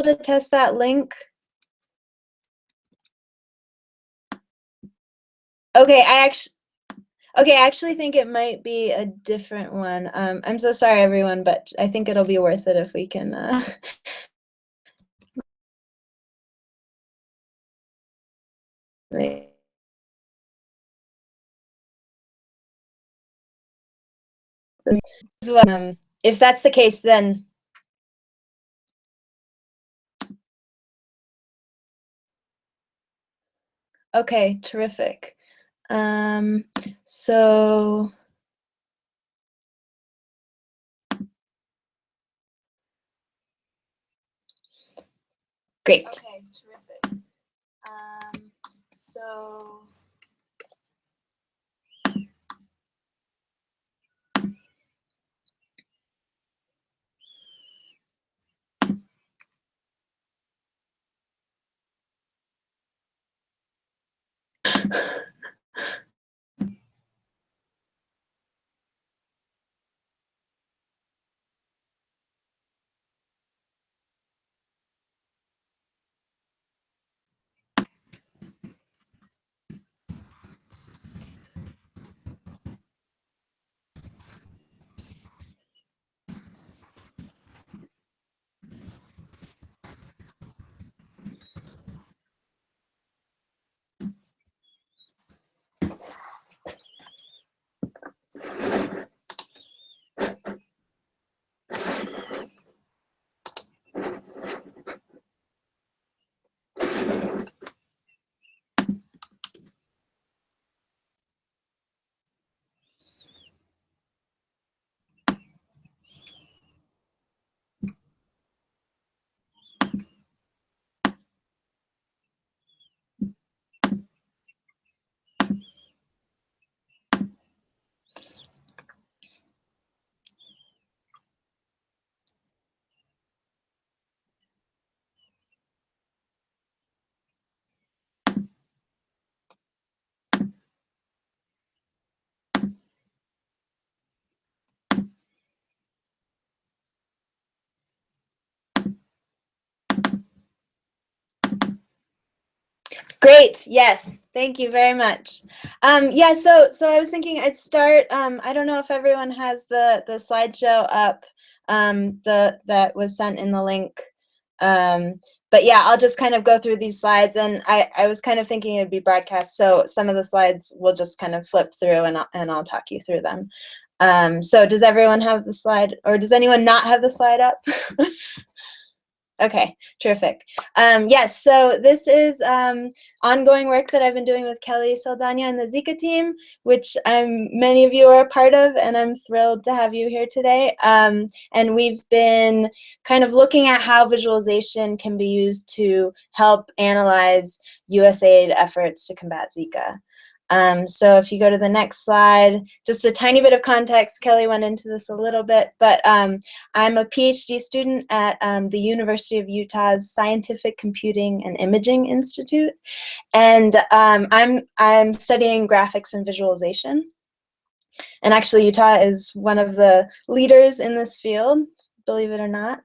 to test that link? Okay, I actually think it might be a different one. I'm so sorry, everyone, but I think it'll be worth it if we can. If that's the case, then. Okay, terrific. So. Great. Okay, terrific. So. Great. Yes. Thank you very much. Yeah. So I was thinking I'd start. I don't know if everyone has the slideshow up. That was sent in the link. But yeah, I'll just kind of go through these slides, and I was kind of thinking it'd be broadcast, so some of the slides we'll just kind of flip through, and I'll talk you through them. So does everyone have the slide, or does anyone not have the slide up? Okay, terrific. Yes, so this is ongoing work that I've been doing with Kelly Saldana and the Zika team, which many of you are a part of, and I'm thrilled to have you here today. And we've been kind of looking at how visualization can be used to help analyze USAID efforts to combat Zika. So if you go to the next slide, just a tiny bit of context. Kelly went into this a little bit, but I'm a PhD student at the University of Utah's Scientific Computing and Imaging Institute, and I'm studying graphics and visualization. And actually, Utah is one of the leaders in this field, believe it or not.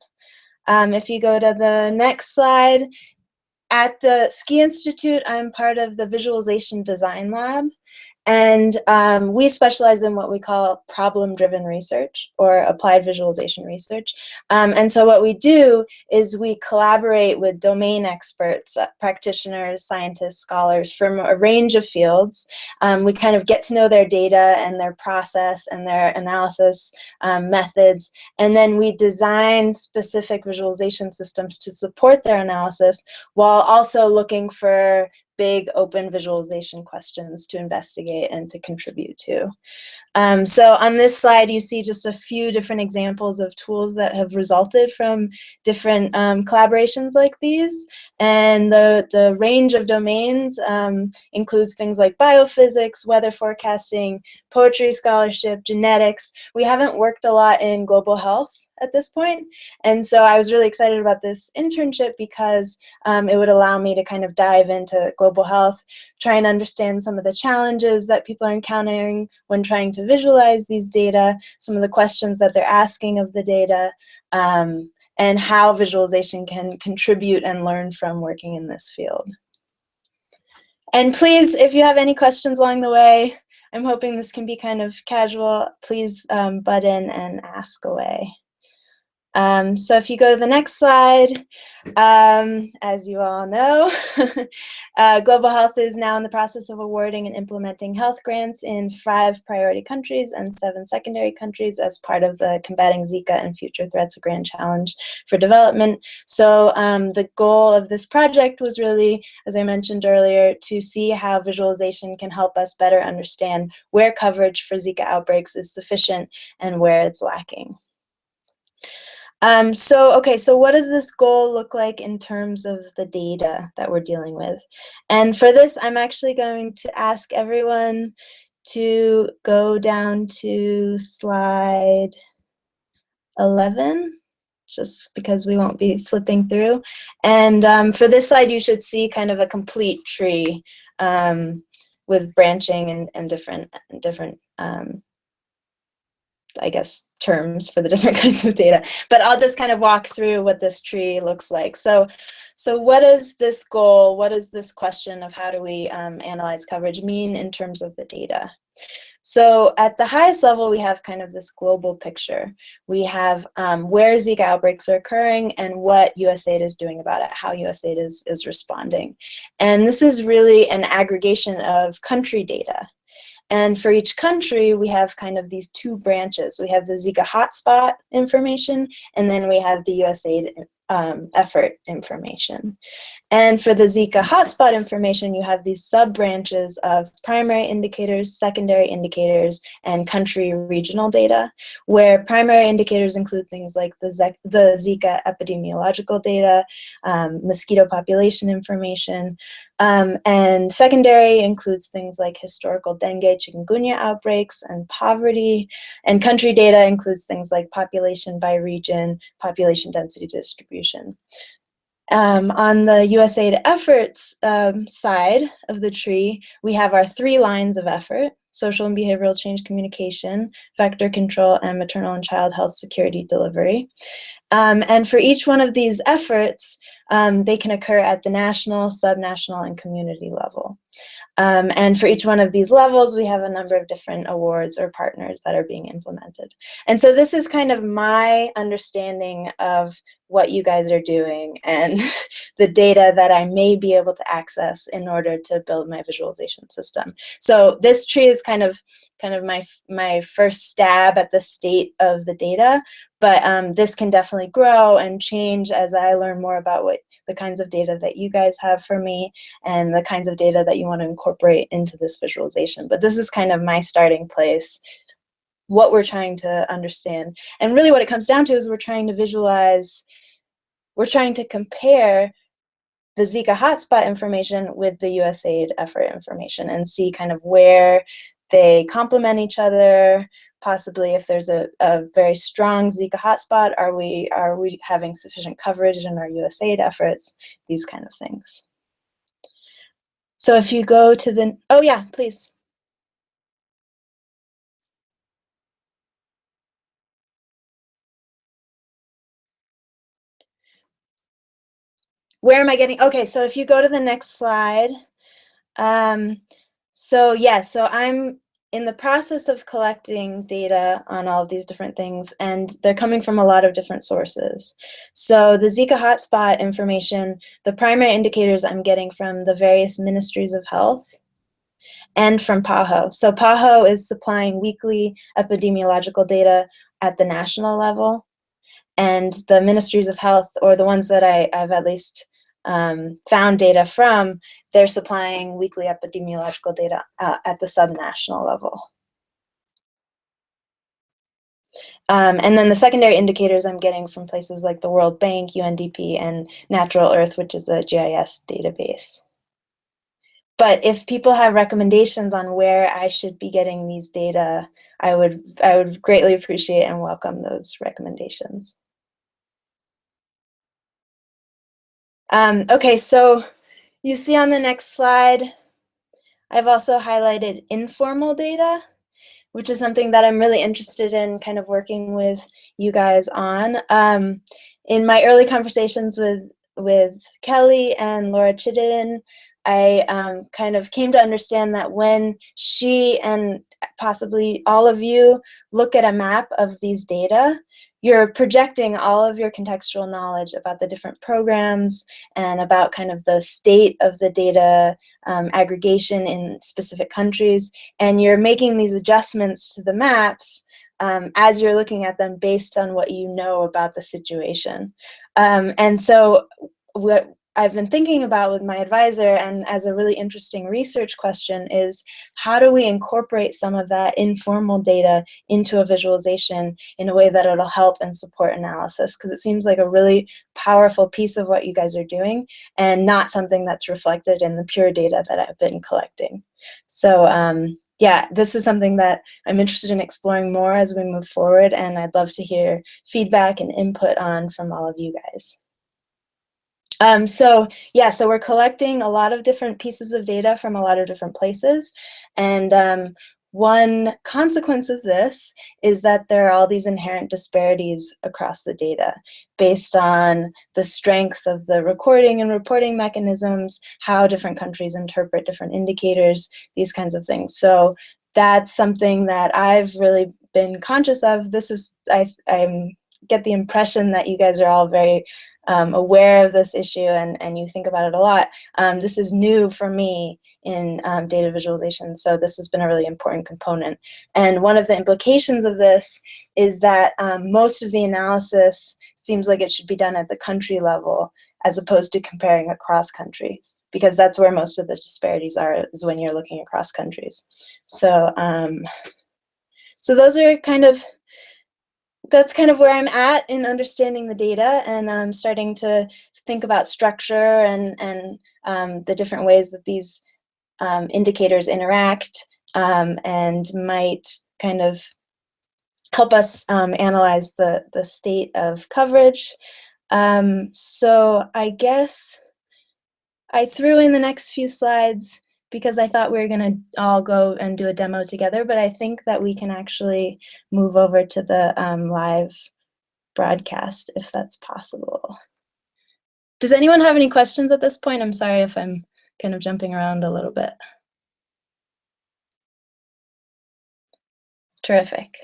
If you go to the next slide, at the Ski Institute, I'm part of the Visualization Design Lab, and we specialize in what we call problem-driven research or applied visualization research. And so what we do is we collaborate with domain experts, practitioners, scientists, scholars from a range of fields. We kind of get to know their data and their process and their analysis methods, and then we design specific visualization systems to support their analysis while also looking for big open visualization questions to investigate and to contribute to. So on this slide, you see just a few different examples of tools that have resulted from different collaborations like these. And the range of domains includes things like biophysics, weather forecasting, poetry scholarship, genetics. We haven't worked a lot in global health at this point. And so I was really excited about this internship because it would allow me to kind of dive into global health, try and understand some of the challenges that people are encountering when trying to visualize these data, some of the questions that they're asking of the data, and how visualization can contribute and learn from working in this field. And please, if you have any questions along the way, I'm hoping this can be kind of casual, please butt in and ask away. So if you go to the next slide, as you all know, global health is now in the process of awarding and implementing health grants in 5 priority countries and 7 secondary countries as part of the Combating Zika and Future Threats, a Grand Challenge for Development. So the goal of this project was really, as I mentioned earlier, to see how visualization can help us better understand where coverage for Zika outbreaks is sufficient and where it's lacking. So what does this goal look like in terms of the data that we're dealing with? And for this, I'm actually going to ask everyone to go down to slide 11, just because we won't be flipping through. And for this slide, you should see kind of a complete tree with branching and different I guess, terms for the different kinds of data. But I'll just kind of walk through what this tree looks like. So what is this goal? What is this question of how do we analyze coverage mean in terms of the data? So at the highest level, we have kind of this global picture. We have where Zika outbreaks are occurring and what USAID is doing about it, how USAID is responding. And this is really an aggregation of country data. And for each country, we have kind of these 2 branches. We have the Zika hotspot information, and then we have the USAID effort information. And for the Zika hotspot information, you have these sub-branches of primary indicators, secondary indicators, and country regional data, where primary indicators include things like the Zika epidemiological data, mosquito population information, and secondary includes things like historical dengue, chikungunya outbreaks, and poverty, and country data includes things like population by region, population density distribution. On the USAID efforts side of the tree, we have our 3 lines of effort: social and behavioral change communication, vector control, and maternal and child health security delivery. And for each one of these efforts, they can occur at the national, subnational, and community level. And for each one of these levels, we have a number of different awards or partners that are being implemented. And so this is kind of my understanding of what you guys are doing and the data that I may be able to access in order to build my visualization system. So this tree is kind of my first stab at the state of the data, but this can definitely grow and change as I learn more about what the kinds of data that you guys have for me and the kinds of data that you want to incorporate into this visualization. But this is kind of my starting place, what we're trying to understand. And really what it comes down to is we're trying to visualize, we're trying to compare the Zika hotspot information with the USAID effort information and see kind of where they complement each other. Possibly if there's a very strong Zika hotspot, are we having sufficient coverage in our USAID efforts? These kind of things. So if you go to the, oh yeah, please. Where am I getting, okay, so if you go to the next slide. So I'm in the process of collecting data on all of these different things, and they're coming from a lot of different sources. So the Zika hotspot information, the primary indicators I'm getting from the various ministries of health and from PAHO. So PAHO is supplying weekly epidemiological data at the national level, and the ministries of health, or the ones that I've at least found data from, they're supplying weekly epidemiological data at the subnational level. And then the secondary indicators I'm getting from places like the World Bank, UNDP, and Natural Earth, which is a GIS database. But if people have recommendations on where I should be getting these data, I would greatly appreciate and welcome those recommendations. Okay, so you see on the next slide, I've also highlighted informal data, which is something that I'm really interested in kind of working with you guys on. in my early conversations with Kelly and Laura Chidden, I kind of came to understand that when she and possibly all of you look at a map of these data, you're projecting all of your contextual knowledge about the different programs and about kind of the state of the data aggregation in specific countries, and you're making these adjustments to the maps as you're looking at them based on what you know about the situation. And so what I've been thinking about with my advisor, and as a really interesting research question, is how do we incorporate some of that informal data into a visualization in a way that it'll help and support analysis? Because it seems like a really powerful piece of what you guys are doing and not something that's reflected in the pure data that I've been collecting. So yeah, this is something that I'm interested in exploring more as we move forward, and I'd love to hear feedback and input on from all of you guys. So we're collecting a lot of different pieces of data from a lot of different places, and one consequence of this is that there are all these inherent disparities across the data based on the strength of the recording and reporting mechanisms, how different countries interpret different indicators, these kinds of things. So that's something that I've really been conscious of. This is, I get the impression that you guys are all very aware of this issue and you think about it a lot. This is new for me in data visualization, so this has been a really important component. And one of the implications of this is that most of the analysis seems like it should be done at the country level as opposed to comparing across countries, because that's where most of the disparities are, is when you're looking across countries. So, so those are that's kind of where I'm at in understanding the data, and I'm starting to think about structure and the different ways that these indicators interact and might kind of help us analyze the state of coverage. So I guess I threw in the next few slides because I thought we were going to all go and do a demo together, but I think that we can actually move over to the live broadcast if that's possible. Does anyone have any questions at this point? I'm sorry if I'm kind of jumping around a little bit. Terrific.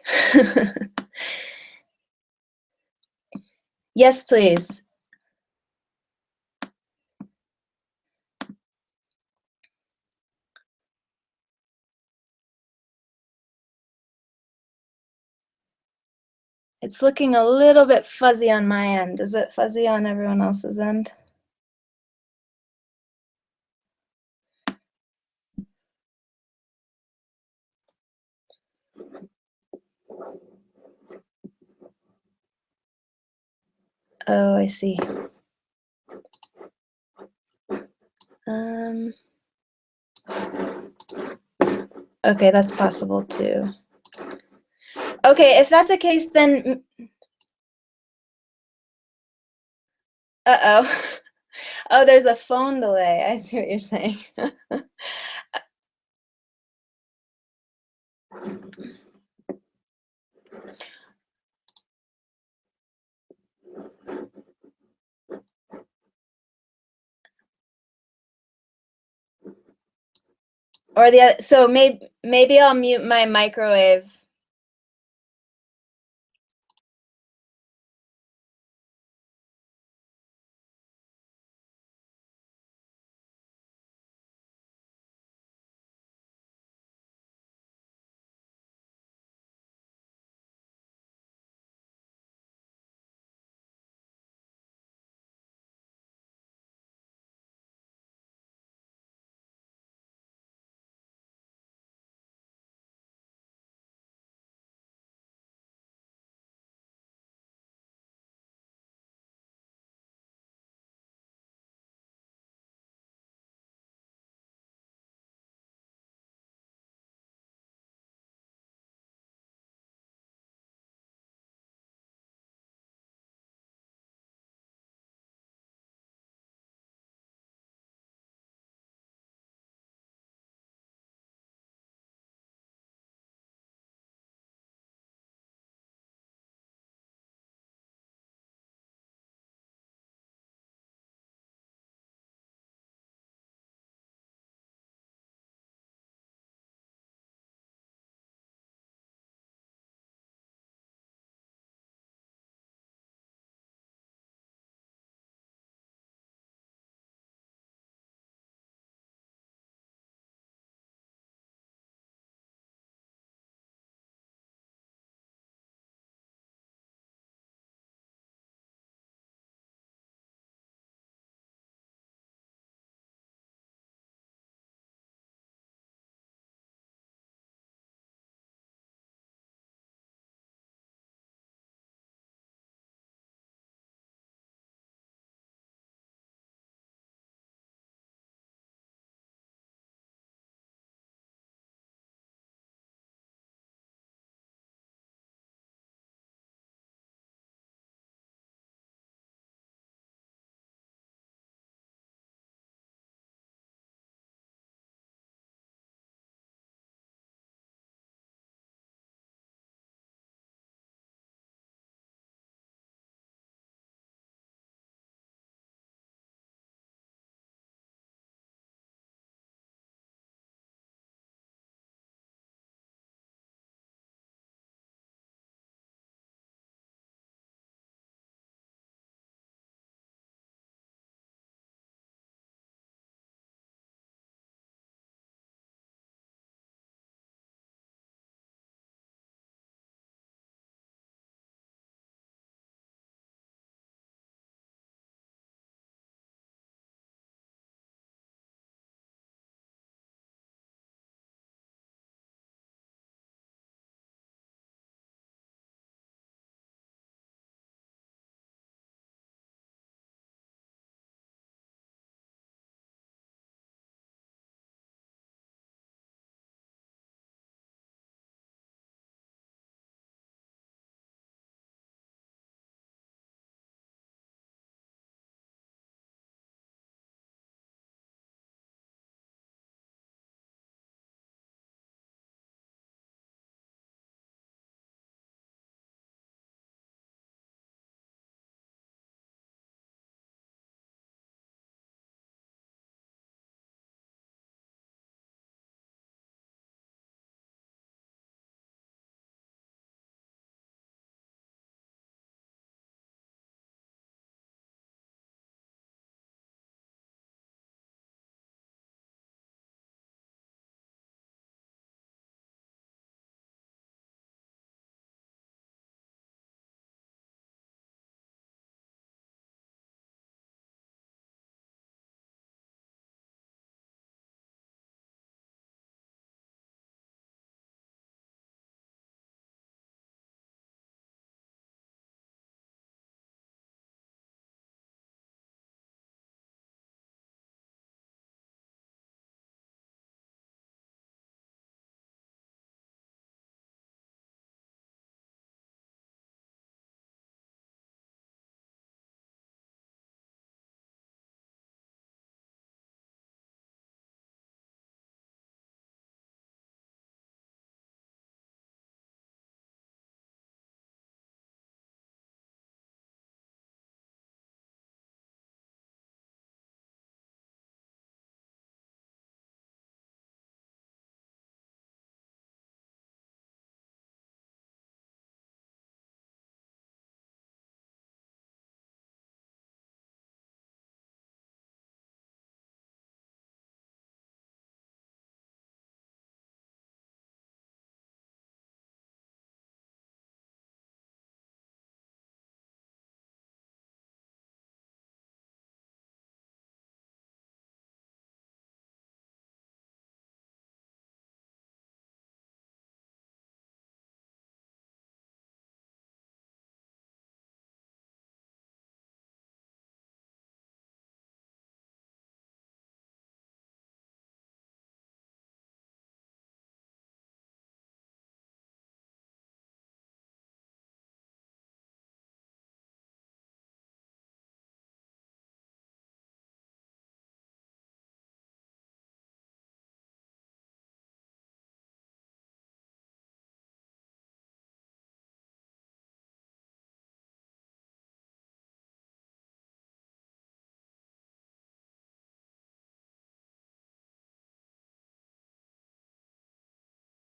Yes, please. It's looking a little bit fuzzy on my end. Is it fuzzy on everyone else's end? Oh, I see. Okay, that's possible too. Okay, if that's the case, then uh-oh. Oh, there's a phone delay. I see what you're saying. Or the other, so maybe I'll mute my microwave